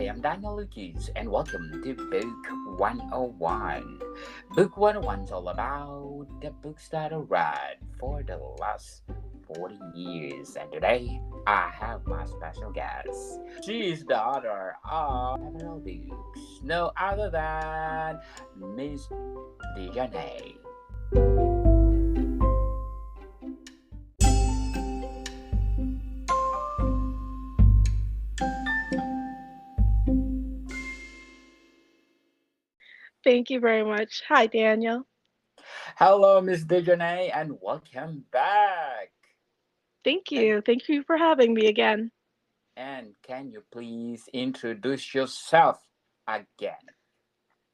am Daniel Lucas, and welcome to Book 101. Book 101 is all about the books that I read for the last 40 years, and today I have my special guest. She is the author of several books, no other than Miss DJanée. Thank you very much. Hi, Daniel. Hello, Miss DJanée, and welcome back. Thank And you. Thank you for having me again. and can you please introduce yourself again?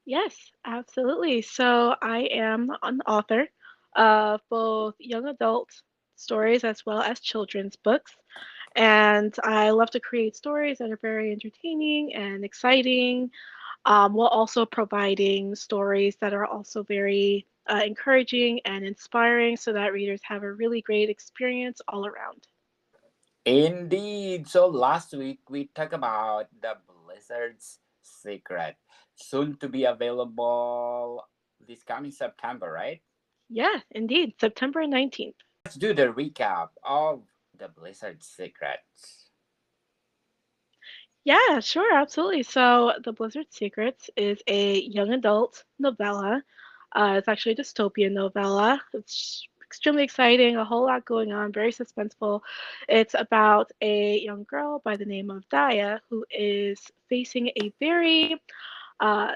Yes, absolutely. So, I am an author of both young adult stories as well as children's books. And I love to create stories that are very entertaining and exciting, while also providing stories that are also very encouraging and inspiring so that readers have a really great experience all around. Indeed. So last week we talked about the Blizzard's Secret, soon to be available this coming September, right? Yeah, indeed. September 19th. Let's do the recap of the Blizzard's Secrets. Yeah, sure, absolutely. So, The Blizzard Secrets is a young adult novella. It's actually a dystopian novella. It's extremely exciting, a whole lot going on, very suspenseful. It's about a young girl by the name of Daya who is facing a very uh,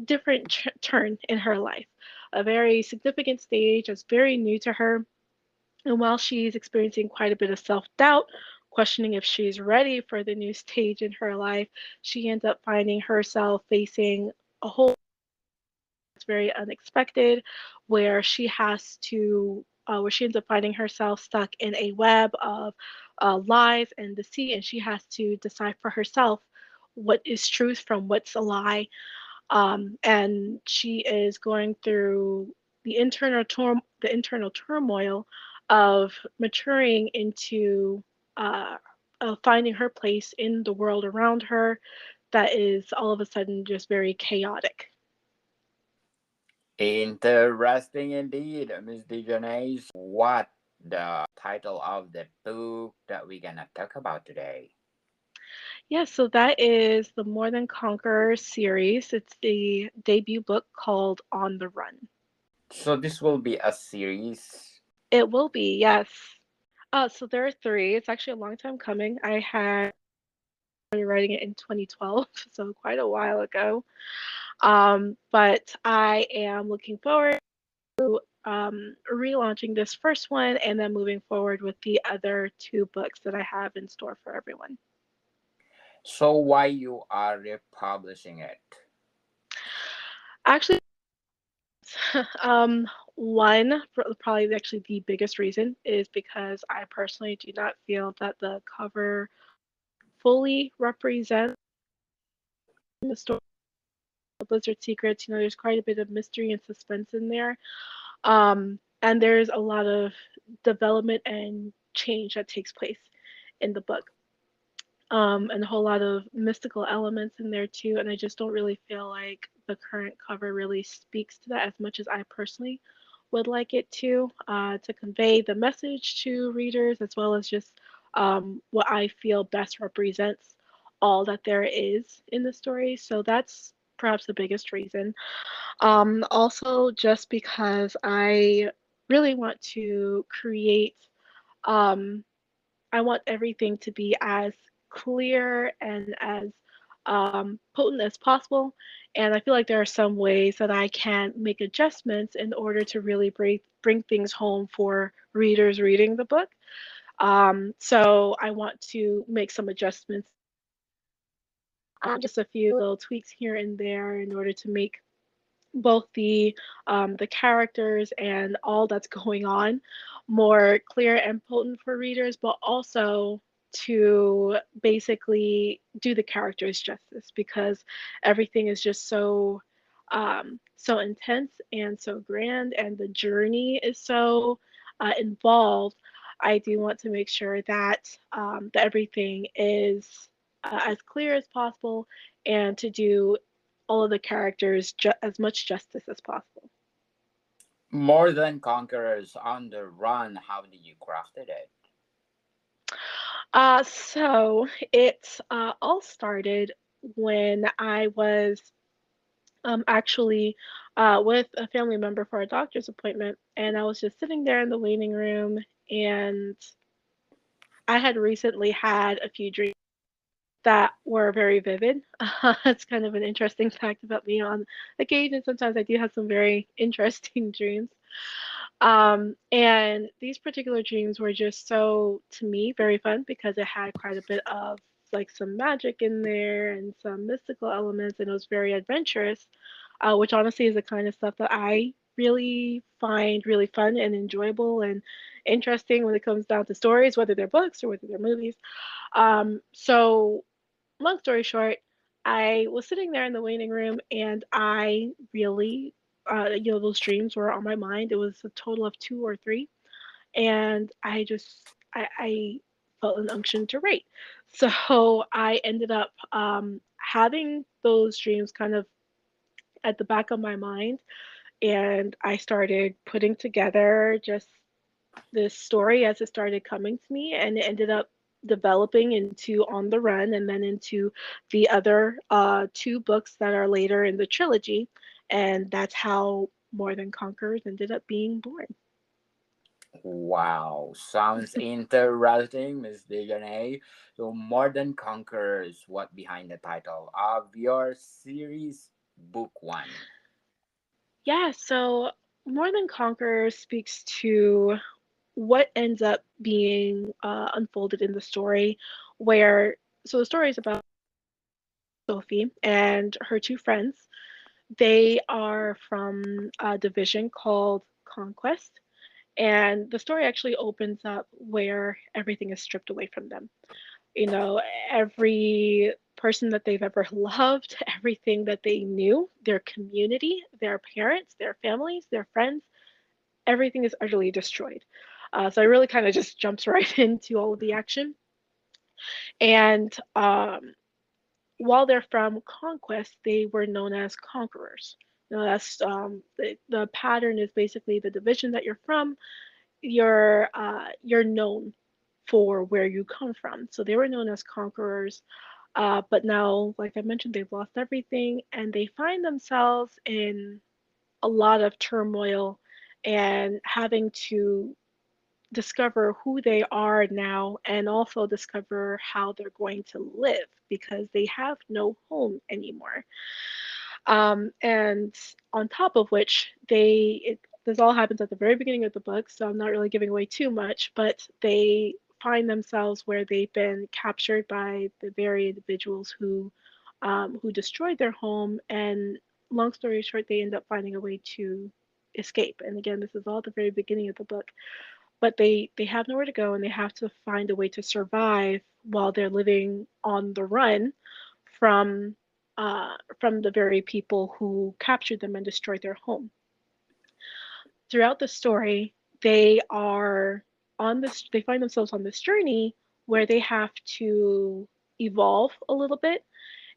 different turn in her life, a very significant stage that's very new to her. And while she's experiencing quite a bit of self doubt, questioning if she's ready for the new stage in her life, she ends up finding herself facing a whole that's very unexpected, where where she ends up finding herself stuck in a web of lies and deceit, and she has to decide for herself what is truth from what's a lie. And she is going through the internal turmoil of maturing into uh, finding her place in the world around her that is all of a sudden just very chaotic. Interesting indeed, Miss Dijonay. What the title of the book that we're gonna talk about today? Yeah, so that is the More Than Conquerors series. It's the debut book called On the Run. So this will be a series. It will be, yes. So there are three. It's actually a long time coming. I had started writing it in 2012, so quite a while ago. But I am looking forward relaunching this first one and then moving forward with the other two books that I have in store for everyone. So why you are republishing it? Actually, one, probably actually the biggest reason is because I personally do not feel that the cover fully represents the story of Blizzard Secrets. There's quite a bit of mystery and suspense in there. And there's a lot of development and change that takes place in the book. And a whole lot of mystical elements in there too. And I just don't really feel like the current cover really speaks to that as much as I personally would like it to convey the message to readers as well as just what I feel best represents all that there is in the story. So that's perhaps the biggest reason. Also, just because I really want to create um, I want everything to be as clear and as potent as possible. And I feel like there are some ways that I can make adjustments in order to really bring things home for readers reading the book. So I want to make some adjustments, just a few little tweaks here and there in order to make both the characters and all that's going on more clear and potent for readers, but also to basically do the characters justice because everything is just so intense and so grand, and the journey is so involved. I do want to make sure that that everything is as clear as possible and to do all of the characters as much justice as possible. More than Conquerors on the Run. How did you crafted it? So it all started when I was actually with a family member for a doctor's appointment, and I was just sitting there in the waiting room, and I had recently had a few dreams that were very vivid. It's kind of an interesting fact about me. On occasion, sometimes I do have some very interesting dreams. And these particular dreams were just so, to me, very fun because it had quite a bit of like some magic in there and some mystical elements, and it was very adventurous, which honestly is the kind of stuff that I really find really fun and enjoyable and interesting when it comes down to stories, whether they're books or whether they're movies. So long story short, I was sitting there in the waiting room and I really, those dreams were on my mind. It was a total of two or three. And I felt an unction to write. So I ended up having those dreams kind of at the back of my mind. And I started putting together just this story as it started coming to me, and it ended up developing into On the Run and then into the other two books that are later in the trilogy. And that's how More Than Conquerors ended up being born. Wow, sounds interesting, Miss DJanée. So, More Than Conquerors, what behind the title of your series, Book One? Yeah, so More Than Conquerors speaks to what ends up being unfolded in the story, where so the story is about Sophie and her two friends. They are from a division called Conquest, and the story actually opens up where everything is stripped away from them. You know, every person that they've ever loved, everything that they knew, their community, their parents, their families, their friends, everything is utterly destroyed. So it really kind of just jumps right into all of the action. And while they're from Conquest, they were known as conquerors. You know, that's the pattern is basically the division that you're from. You're known for where you come from. So they were known as conquerors. But now, like I mentioned, they've lost everything and they find themselves in a lot of turmoil and having to discover who they are now and also discover how they're going to live because they have no home anymore. And on top of which, this all happens at the very beginning of the book, so I'm not really giving away too much, but they find themselves where they've been captured by the very individuals who destroyed their home. And long story short, they end up finding a way to escape. And again, this is all at the very beginning of the book, but they have nowhere to go and they have to find a way to survive while they're living on the run from the very people who captured them and destroyed their home. Throughout the story, they find themselves on this journey where they have to evolve a little bit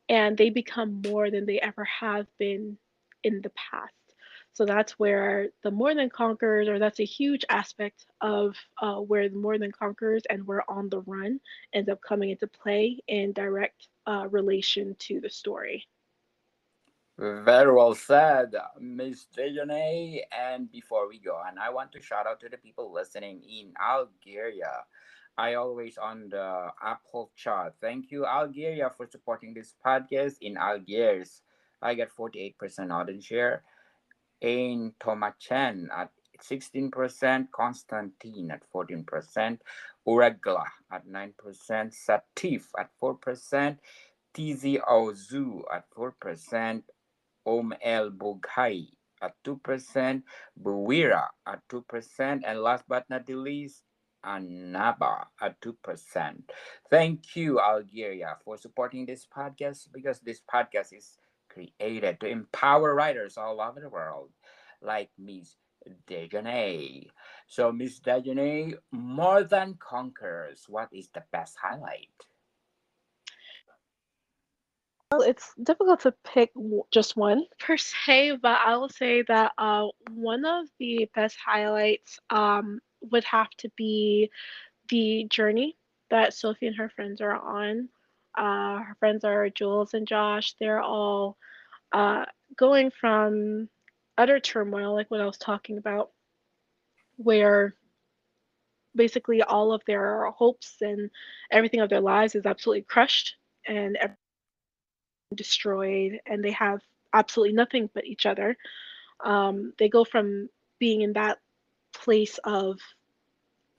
and they become more than they ever have been in the past. So that's where the More Than Conquerors, or that's a huge aspect of where the More Than Conquerors and where On the Run ends up coming into play in direct relation to the story. Very well said, Miss DJanée. And before we go, and I want to shout out to the people listening in Algeria. I always on the Apple chart. Thank you, Algeria, for supporting this podcast. In Algiers, I get 48% audience share. In Tomachen at 16%, Constantine at 14%, Uregla at 9%, Satif at 4%, Tizi Ouzou at 4%, El Bughai at 2%, Buwira at 2%, and last but not the least, Annaba at 2%. Thank you, Algeria, for supporting this podcast because this podcast is created to empower writers all over the world, like Miss Dejanay. So, Miss Dejanay, More Than Conquerors, what is the best highlight? Well, it's difficult to pick just one per se, but I will say that one of the best highlights would have to be the journey that Sophie and her friends are on. Her friends are Jules and Josh. They're all uh, going from utter turmoil, like what I was talking about, where basically all of their hopes and everything of their lives is absolutely crushed and destroyed, and they have absolutely nothing but each other. They go from being in that place of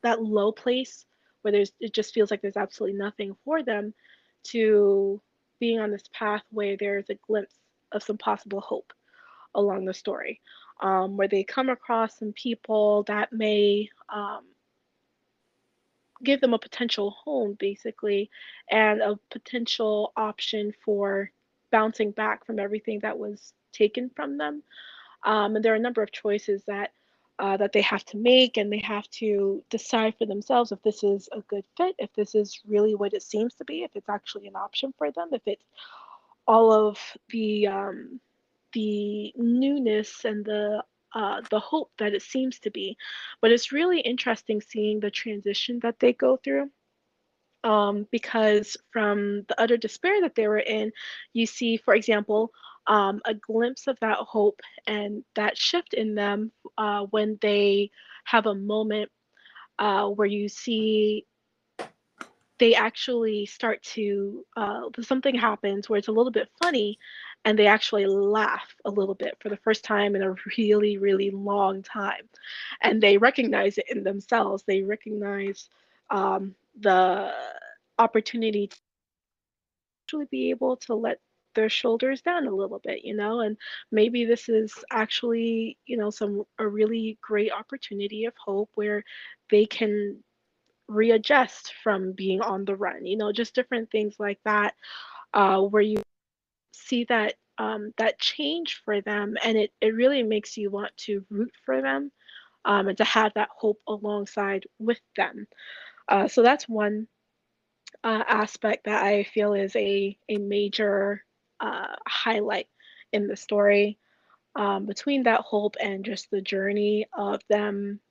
that low place where it just feels like there's absolutely nothing for them to being on this path where there's a glimpse of some possible hope along the story, where they come across some people that may give them a potential home, basically, and a potential option for bouncing back from everything that was taken from them. And there are a number of choices that they have to make, and they have to decide for themselves if this is a good fit, if this is really what it seems to be, if it's actually an option for them, if it's all of the newness and the hope that it seems to be. But it's really interesting seeing the transition that they go through, because from the utter despair that they were in, you see, for example, a glimpse of that hope and that shift in them when they have a moment where you see they actually start to something happens where it's a little bit funny, and they actually laugh a little bit for the first time in a really, really long time, and they recognize it in themselves. They recognize the opportunity to actually be able to let their shoulders down a little bit, and maybe this is actually, some a really great opportunity of hope where they can readjust from being on the run, just different things like that, where you see that change for them, and it really makes you want to root for them, and to have that hope alongside with them. So that's one aspect that I feel is a major highlight in the story, between that hope and just the journey of them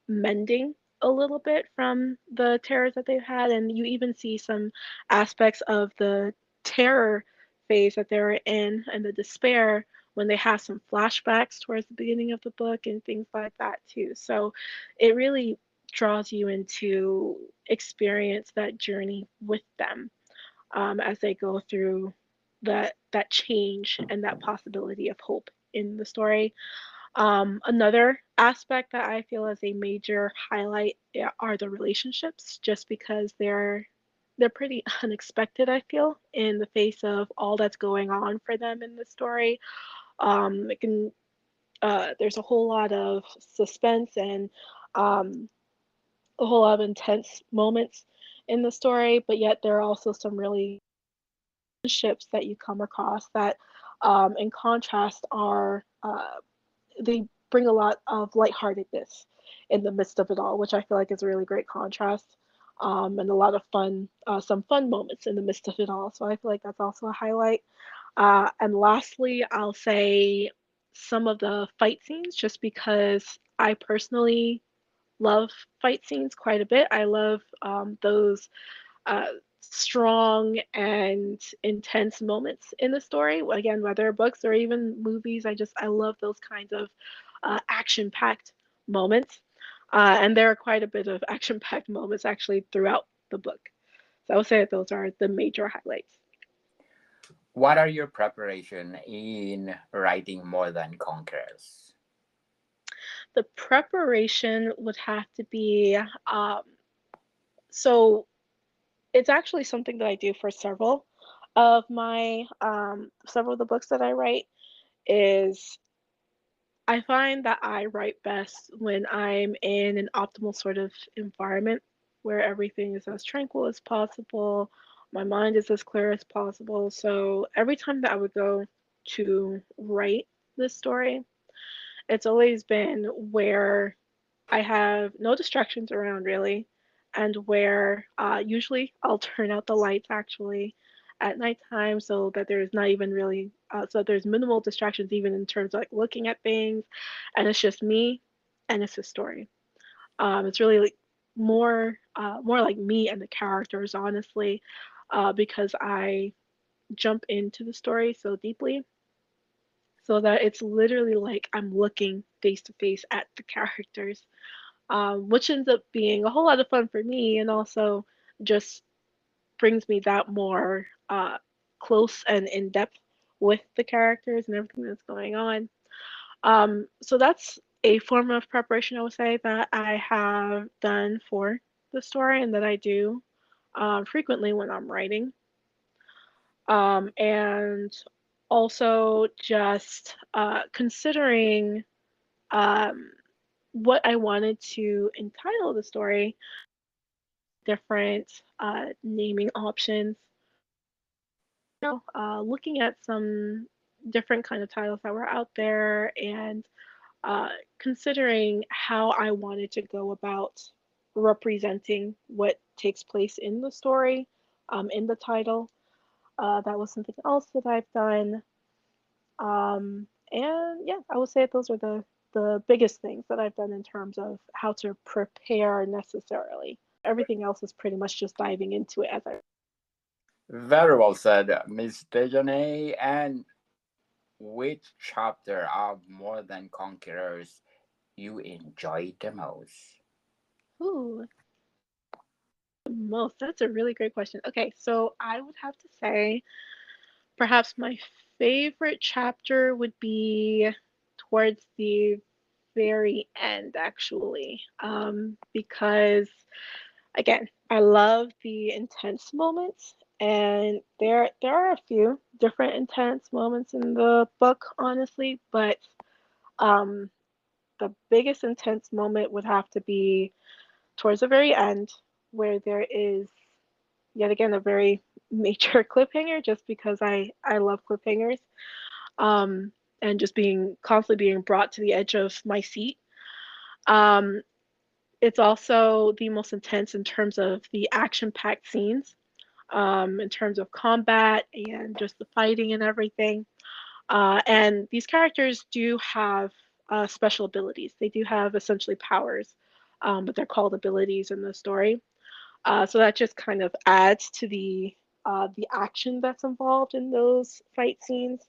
mending a little bit from the terrors that they've had. And you even see some aspects of the terror phase that they're in and the despair when they have some flashbacks towards the beginning of the book and things like that too. So it really draws you into experience that journey with them, as they go through that change and that possibility of hope in the story. Another aspect that I feel is a major highlight are the relationships, just because they're pretty unexpected, I feel, in the face of all that's going on for them in the story. It can There's a whole lot of suspense and um, a whole lot of intense moments in the story, but yet there are also some really ships that you come across that, in contrast, are they bring a lot of lightheartedness in the midst of it all, which I feel like is a really great contrast, and a lot of fun, some fun moments in the midst of it all. So I feel like that's also a highlight. And lastly, I'll say some of the fight scenes, just because I personally love fight scenes quite a bit. I love those uh, strong and intense moments in the story. Again, whether books or even movies, I love those kinds of action-packed moments. And there are quite a bit of action-packed moments actually throughout the book. So I would say that those are the major highlights. What are your preparation in writing more than conquerors? The preparation would have to be so it's actually something that I do for several of the books that I write. Is I find that I write best when I'm in an optimal sort of environment where everything is as tranquil as possible, my mind is as clear as possible. So every time that I would go to write this story, it's always been where I have no distractions around really, and where usually I'll turn out the lights actually, at nighttime, so that there's not even really so there's minimal distractions even in terms of like looking at things, and it's just me and it's a story. It's really like more like me and the characters, honestly, because I jump into the story so deeply, so that it's literally like I'm looking face to face at the characters, which ends up being a whole lot of fun for me, and also just brings me that more close and in depth with the characters and everything that's going on. So that's a form of preparation I would say that I have done for the story and that I do frequently when I'm writing. And also just considering um, what I wanted to entitle the story, different naming options, looking at some different kind of titles that were out there and uh, considering how I wanted to go about representing what takes place in the story, in the title. That was something else that I've done. And yeah, I would say those are the biggest things that I've done in terms of how to prepare necessarily. Everything else is pretty much just diving into it as I. Very well said, Miss DJanée. And which chapter of More Than Conquerors you enjoyed the most? Ooh, most. That's a really great question. Okay, so I would have to say perhaps my favorite chapter would be towards the very end, actually, because again, I love the intense moments, and there are a few different intense moments in the book, honestly, but um, the biggest intense moment would have to be towards the very end, where there is yet again a very major cliffhanger, just because I love cliffhangers, um, and just being constantly being brought to the edge of my seat. Um, it's also the most intense in terms of the action-packed scenes, in terms of combat and just the fighting and everything. And these characters do have special abilities. They do have essentially powers, but they're called abilities in the story. So that just kind of adds to the action that's involved in those fight scenes.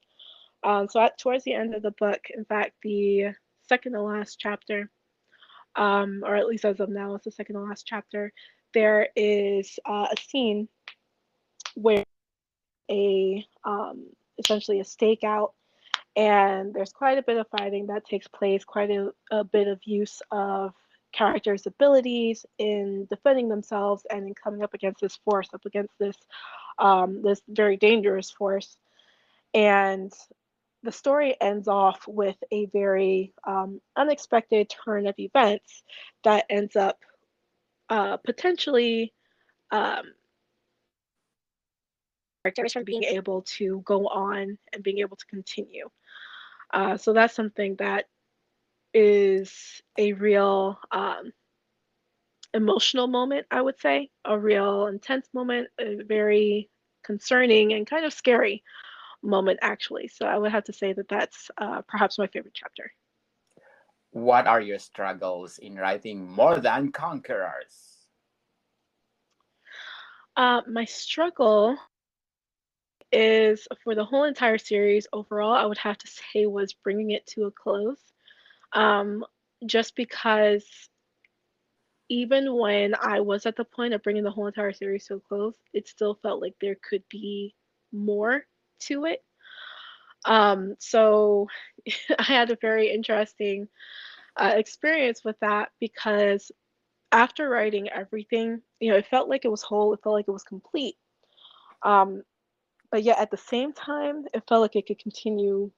Towards the end of the book, in fact, the second to last chapter, or at least as of now, it's the second to last chapter. There is a scene where a essentially a stakeout, and there's quite a bit of fighting that takes place, quite a bit of use of characters' abilities in defending themselves and in coming up against this force, up against this very dangerous force. And the story ends off with a very unexpected turn of events that ends up potentially um, characters from being able to go on and being able to continue. So that's something that is a real emotional moment, I would say, a real intense moment, a very concerning and kind of scary moment, actually. So I would have to say that that's perhaps my favorite chapter. What are your struggles in writing More Than Conquerors? My struggle is for the whole entire series overall, I would have to say was bringing it to a close. Um, just because even when I was at the point of bringing the whole entire series to a close, it still felt like there could be more to it. So I had a very interesting experience with that because after writing everything, it felt like it was whole, it felt like it was complete. Um, but yet at the same time, it felt like it could continue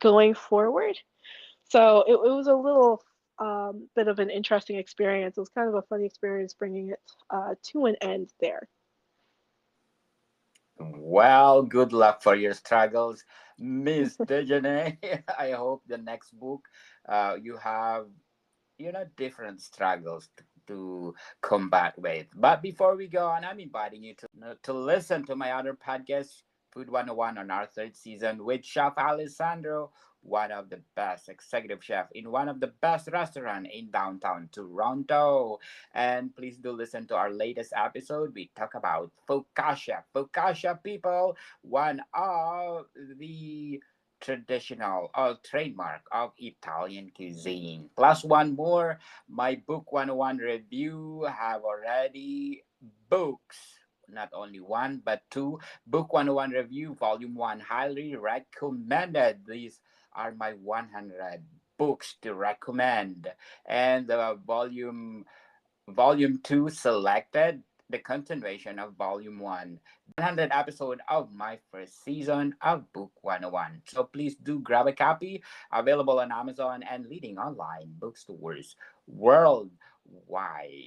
going forward. So it was a little bit of an interesting experience. It was kind of a funny experience bringing it to an end there. Well, good luck for your struggles, Miss Dejane. I hope the next book you have different struggles to combat with. But before we go on, I'm inviting you to listen to my other podcast, Food 101, on our third season with Chef Alessandro, one of the best executive chef in one of the best restaurant in downtown Toronto. And please do listen to our latest episode. We talk about focaccia. Focaccia, people, one of the traditional or trademark of Italian cuisine. Plus one more, my book 101 review have already books. Not only one, but two. Book 101 review, volume 1, highly recommended. These are my 100 books to recommend. And volume 2 selected, the continuation of volume 1, 100 episode of my first season of Book 101. So please do grab a copy, available on Amazon and leading online bookstores worldwide.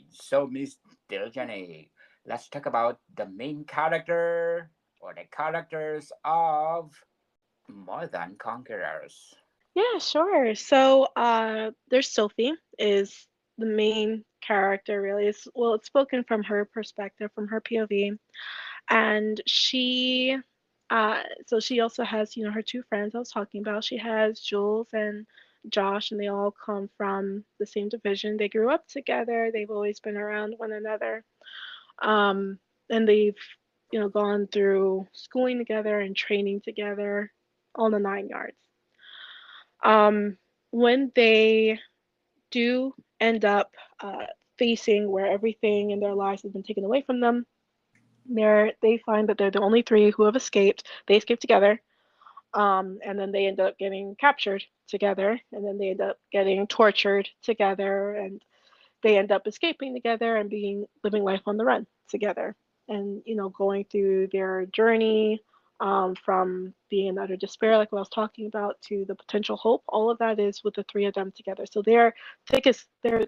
So Miss DJanée, let's talk about the main character or the characters of More Than Conquerors. Yeah, sure. So, there's Sophie is the main character really. It's spoken from her perspective, from her POV, and so she also has, her two friends I was talking about. She has Jules and Josh, and they all come from the same division. They grew up together. They've always been around one another. Um, and they've, gone through schooling together and training together, all the 9 yards. Um, when they do end up facing where everything in their lives has been taken away from them, they find that they're the only three who have escaped. They escape together, and then they end up getting captured together, and then they end up getting tortured together, and they end up escaping together and being living life on the run together, and going through their journey, from being in utter despair, like what I was talking about, to the potential hope. All of that is with the three of them together. So they're thick as they're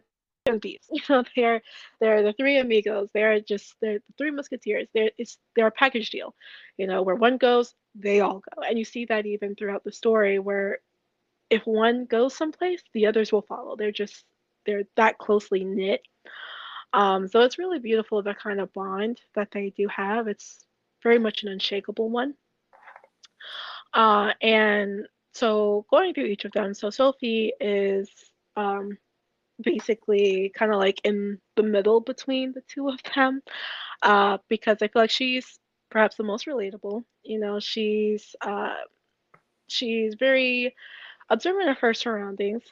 and beefs. They're the three amigos. They're the three musketeers. They're a package deal, where one goes, they all go. And you see that even throughout the story, where if one goes someplace, the others will follow. They're that closely knit. So it's really beautiful, the kind of bond that they do have. It's very much an unshakable one. And so going through each of them, so Sophie is um, basically kind of like in the middle between the two of them, because I feel like she's perhaps the most relatable. She's very observant of her surroundings.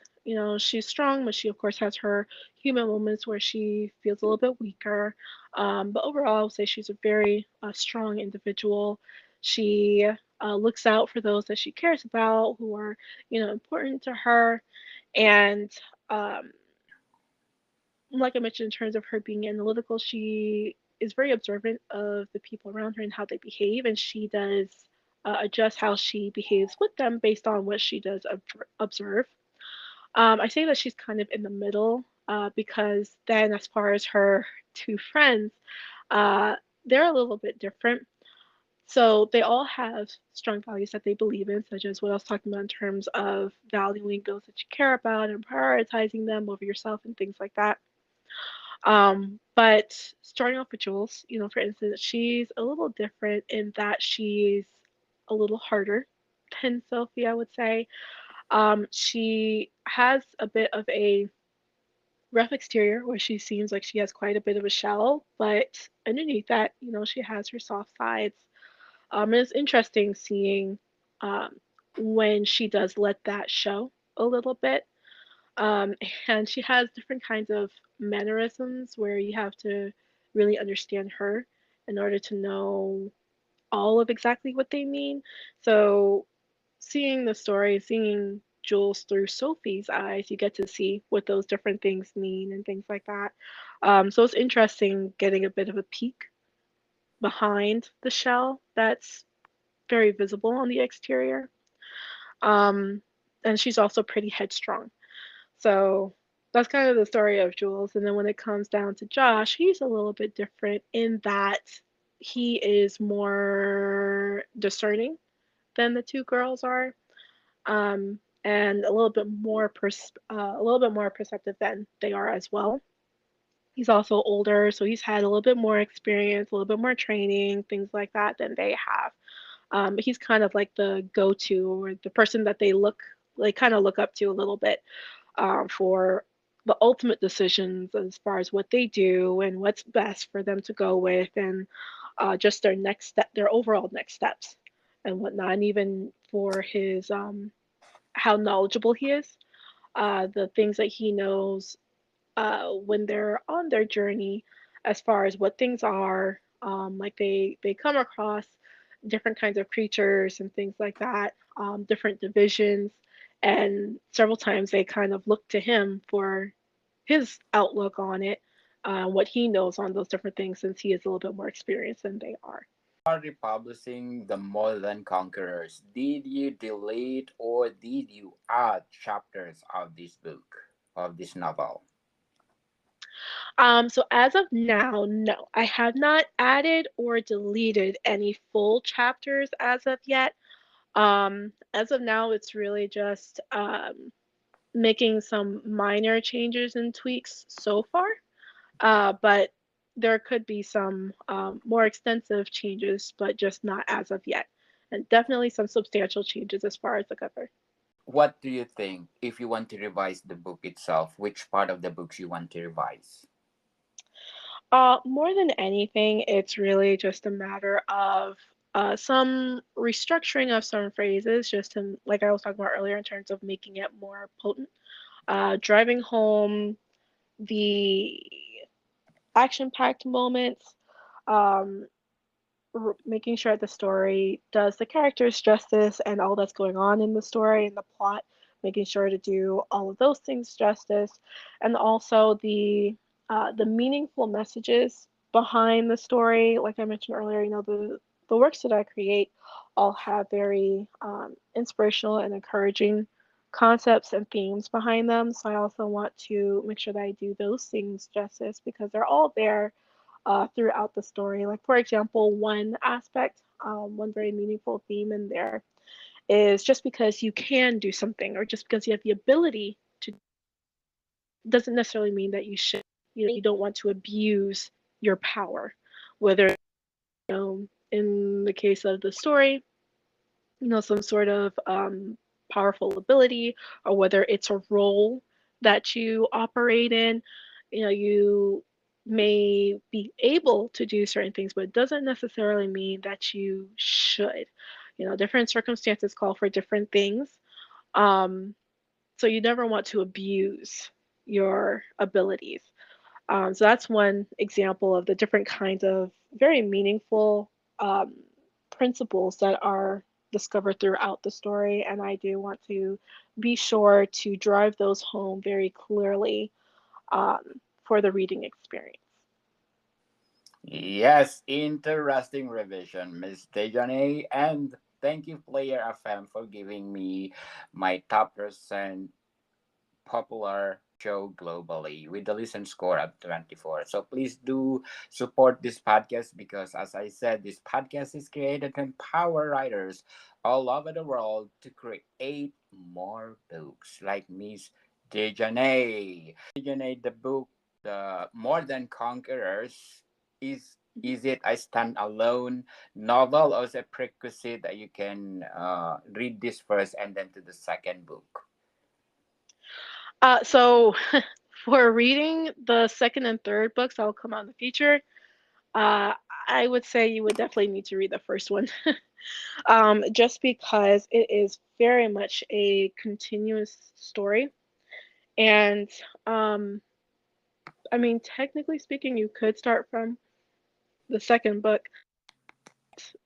She's strong, but she, of course, has her human moments where she feels a little bit weaker. But overall, I would say she's a very strong individual. She looks out for those that she cares about, who are, important to her. And um, like I mentioned, in terms of her being analytical, she is very observant of the people around her and how they behave, and she does adjust how she behaves with them based on what she does observe. I say that she's kind of in the middle, because then, as far as her two friends, uh, they're a little bit different. So they all have strong values that they believe in, such as what I was talking about in terms of valuing those that you care about and prioritizing them over yourself and things like that. But starting off with Jules, for instance, she's a little different in that she's a little harder than Sophie, I would say. She has a bit of a rough exterior where she seems like she has quite a bit of a shell, but underneath that, she has her soft sides. And it's interesting seeing um, when she does let that show a little bit. Um, and she has different kinds of mannerisms where you have to really understand her in order to know all of exactly what they mean. So seeing the story, seeing Jules through Sophie's eyes, you get to see what those different things mean and things like that. So it's interesting getting a bit of a peek behind the shell that's very visible on the exterior. Um, and she's also pretty headstrong. So that's kind of the story of Jules. And then when it comes down to Josh, he's a little bit different in that he is more discerning than the two girls are, and a little bit more perceptive than they are as well. He's also older, so he's had a little bit more experience, a little bit more training, things like that than they have. But he's kind of like the go-to or the person that they kind of look up to a little bit for the ultimate decisions as far as what they do and what's best for them to go with, and just their next step, their overall next steps and whatnot, and even for his how knowledgeable he is, the things that he knows when they're on their journey as far as what things are. Like they come across different kinds of creatures and things like that, different divisions, and several times they kind of look to him for his outlook on it, what he knows on those different things, since he is a little bit more experienced than they are. Are republishing the More Than Conquerors, did you delete or did you add chapters of this book, of this novel? So as of now, no, I have not added or deleted any full chapters as of yet. As of now, it's really just making some minor changes and tweaks so far. But there could be some more extensive changes, but just not as of yet. And definitely some substantial changes as far as the cover. What do you think if you want to revise the book itself? Which part of the books you want to revise? More than anything, it's really just a matter of some restructuring of some phrases, just to, like I was talking about earlier, in terms of making it more potent. Driving home the action-packed moments, um, making sure the story does the characters justice and all that's going on in the story and the plot, making sure to do all of those things justice, and also the meaningful messages behind the story. Like I mentioned earlier, the works that I create all have very inspirational and encouraging concepts and themes behind them. So I also want to make sure that I do those things justice because they're all there throughout the story. Like, for example, one aspect, one very meaningful theme in there is just because you can do something or just because you have the ability to doesn't necessarily mean that you should. You don't want to abuse your power, whether in the case of the story, some sort of powerful ability, or whether it's a role that you operate in. You may be able to do certain things, but it doesn't necessarily mean that you should. Different circumstances call for different things. Um, so you never want to abuse your abilities. So that's one example of the different kinds of very meaningful um, principles that are discovered throughout the story. And I do want to be sure to drive those home very clearly for the reading experience. Yes, interesting revision, Miss DJanée, and thank you, Player FM, for giving me my top percent popular show globally with the listen score of 24. So please do support this podcast because, as I said, this podcast is created to empower writers all over the world to create more books like Miss DJanée. DJanée, the book, the More Than Conquerors, is it a standalone novel or is it a prerequisite that you can read this first and then to the second book? So for reading the second and third books that will come out in the future, uh, I would say you would definitely need to read the first one. Just because it is very much a continuous story. And I mean, technically speaking, you could start from the second book.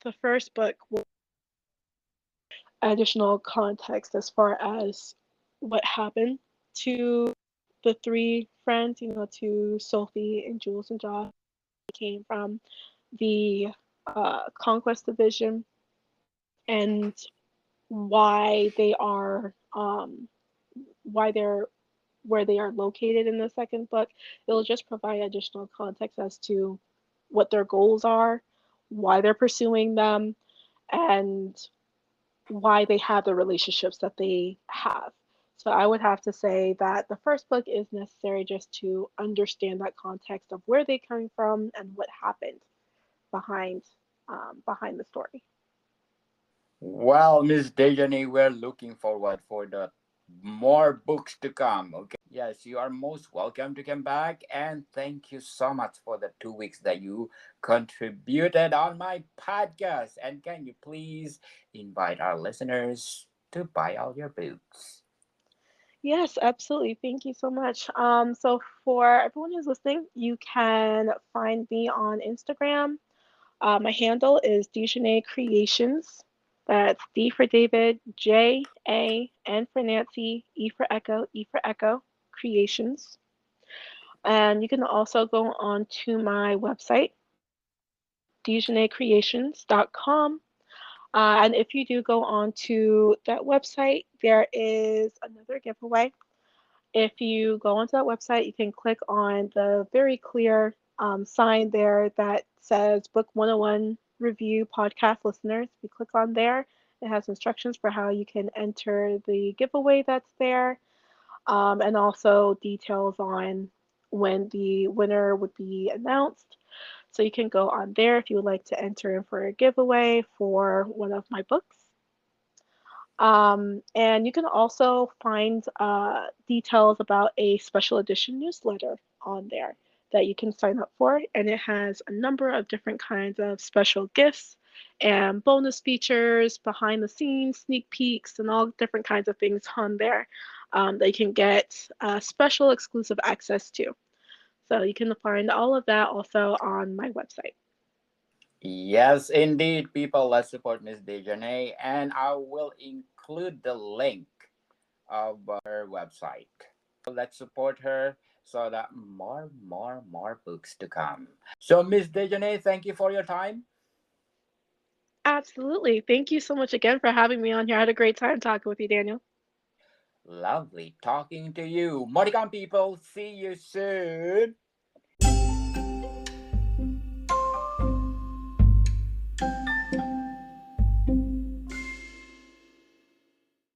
The first book will additional context as far as what happened to the three friends, to Sophie and Jules and Josh. They came from the Conquest Division and why they are why they're where they are located in the second book. It'll just provide additional context as to what their goals are, why they're pursuing them, and why they have the relationships that they have. So I would have to say that the first book is necessary just to understand that context of where they came from and what happened behind behind the story. Well, Miss DJanée, we're looking forward for the more books to come. Okay. Yes, you are most welcome to come back, and thank you so much for the 2 weeks that you contributed on my podcast. And can you please invite our listeners to buy all your books? Yes, absolutely. Thank you so much. So for everyone who's listening, you can find me on Instagram. My handle is DJanée Creations. That's D for David, J-A-N for Nancy, E for Echo, Creations. And you can also go on to my website, DJanetteCreations.com. And if you do go on to that website, there is another giveaway. If you go onto that website, you can click on the very clear sign there that says Book 101 Review Podcast Listeners. If you click on there, it has instructions for how you can enter the giveaway that's there, and also details on when the winner would be announced. So you can go on there if you would like to enter in for a giveaway for one of my books. And you can also find details about a special edition newsletter on there that you can sign up for. And it has a number of different kinds of special gifts and bonus features, behind the scenes, sneak peeks, and all different kinds of things on there that you can get special exclusive access to. So you can find all of that also on my website. Yes, indeed, people. Let's support Miss DJanée, and I will include the link of her website. Let's support her so that more books to come. So, Miss DJanée, thank you for your time. Absolutely. Thank you so much again for having me on here. I had a great time talking with you, Daniel. Lovely talking to you. Modicon people, see you soon.